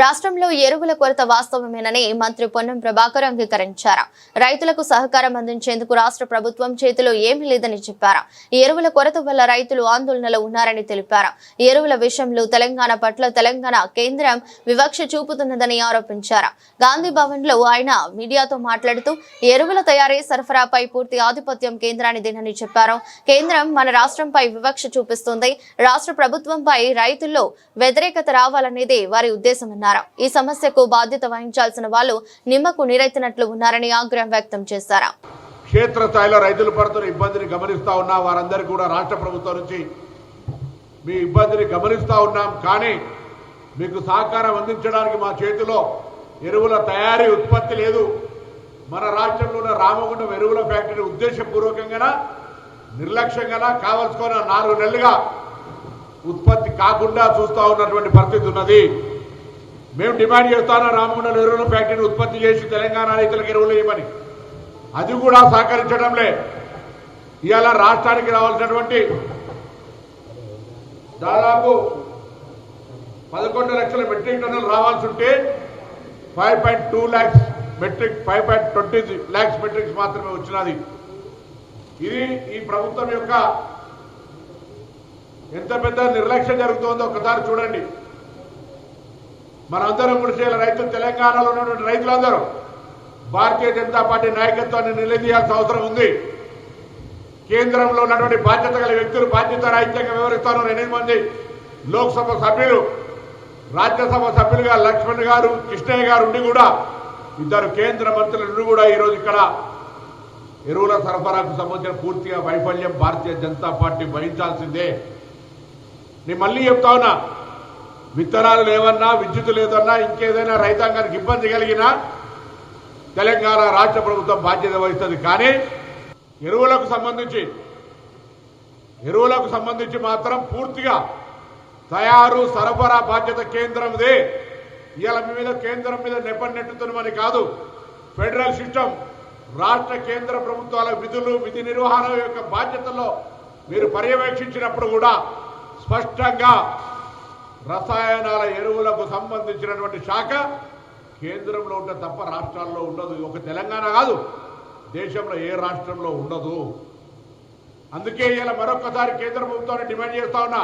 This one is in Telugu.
రాష్ట్రంలో ఎరువుల కొరత వాస్తవమేనని మంత్రి పొన్నం ప్రభాకర్ అంగీకరించారు. రైతులకు సహకారం అందించేందుకు రాష్ట్ర ప్రభుత్వం చేతిలో ఏమీ లేదని చెప్పారు. ఎరువుల కొరత వల్ల రైతులు ఆందోళనలో ఉన్నారని తెలిపారు. ఎరువుల విషయంలో తెలంగాణ పట్ల తెలంగాణ కేంద్రం వివక్ష చూపుతున్నదని ఆరోపించారు. గాంధీ భవన్ లో ఆయన మీడియాతో మాట్లాడుతూ ఎరువుల తయారీ సరఫరాపై పూర్తి ఆధిపత్యం కేంద్రానిదేనని చెప్పారు. కేంద్రం మన రాష్ట్రంపై వివక్ష చూపిస్తుంది. రాష్ట్ర ప్రభుత్వంపై రైతుల్లో వ్యతిరేకత రావాలనేదే వారి ఉద్దేశం. ఈ సమస్యకు బాధ్యత వహించాల్సిన వాళ్ళు నిమ్మకు నీరెత్తినట్లు ఉన్నారని ఆగ్రహం వ్యక్తం చేశారు. క్షేత్రస్థాయిలో రైతులు పడుతున్న ఇబ్బందిని గమనిస్తా ఉన్నా వారందరికీ కూడా రాష్ట్ర ప్రభుత్వం నుంచి మీ ఇబ్బందిని గమనిస్తా ఉన్నాం. కానీ మీకు సహకారం అందించడానికి మా చేతిలో ఎరువుల తయారీ ఉత్పత్తి లేదు. మన రాష్ట్రంలో ఉన్న రామగుండం ఎరువుల ఫ్యాక్టరీ ఉద్దేశపూర్వకంగా నిర్లక్ష్యంగా కావాల్సుకున్న 4 నెలలుగా ఉత్పత్తి కాకుండా చూస్తూ ఉన్నటువంటి పరిస్థితి ఉన్నది. మేము డిమాండ్ చేస్తాను రామగుండం ఎరువుల ఫ్యాక్టరీని ఉత్పత్తి చేసి తెలంగాణ రైతులకు ఎరువులు ఇవ్వమని. అది కూడా సహకరించడంలే. ఇవాళ రాష్ట్రానికి రావాల్సినటువంటి దాదాపు 11 లక్షల మెట్రిక్ టన్నులు రావాల్సి ఉంటే 5.2 lakhs మెట్రిక్ 5.20 lakhs మెట్రిక్స్ మాత్రమే వచ్చినది. ఇది ఈ ప్రభుత్వం యొక్క ఎంత పెద్ద నిర్లక్ష్యం జరుగుతుందో ఒకసారి చూడండి. మనందరం కూడా రైతులు, తెలంగాణలో ఉన్నటువంటి రైతులందరూ భారతీయ జనతా పార్టీ నాయకత్వాన్ని నిలదీయాల్సిన అవసరం ఉంది. కేంద్రంలో ఉన్నటువంటి బాధ్యత గల వ్యక్తులు బాధ్యత రాహిత్యంగా వివరిస్తారు. 8 మంది లోక్సభ సభ్యులు, రాజ్యసభ సభ్యులుగా లక్ష్మణ్ గారు, కృష్ణయ్య గారు ఉండి కూడా 2 కేంద్ర మంత్రులు కూడా ఈరోజు ఇక్కడ ఎరువుల సరఫరాకు సంబంధించిన పూర్తిగా వైఫల్యం భారతీయ జనతా పార్టీ భరించాల్సిందే. నేను మళ్ళీ చెప్తా ఉన్నా, విత్తనాలు లేవన్నా, విద్యుత్ లేదన్నా, ఇంకేదైనా రైతాంగానికి ఇబ్బంది కలిగినా తెలంగాణ రాష్ట్ర ప్రభుత్వం బాధ్యత వహిస్తుంది. కానీ ఎరువులకు సంబంధించి మాత్రం పూర్తిగా తయారు సరఫరా బాధ్యత కేంద్రందే. ఇవాళ మీ మీద కేంద్రం మీద నెట్టుతున్నామని కాదు. ఫెడరల్ సిస్టమ్, రాష్ట్ర కేంద్ర ప్రభుత్వాల విధులు, విధి నిర్వహణ యొక్క బాధ్యతల్లో మీరు పర్యవేక్షించినప్పుడు కూడా స్పష్టంగా రసాయనాల ఎరువులకు సంబంధించినటువంటి శాఖ కేంద్రంలో ఉంటే తప్ప రాష్ట్రాల్లో ఉండదు. ఒక తెలంగాణ కాదు, దేశంలో ఏ రాష్ట్రంలో ఉండదు. అందుకే ఇలా మరొకసారి కేంద్ర ప్రభుత్వాన్ని డిమాండ్ చేస్తా ఉన్నా.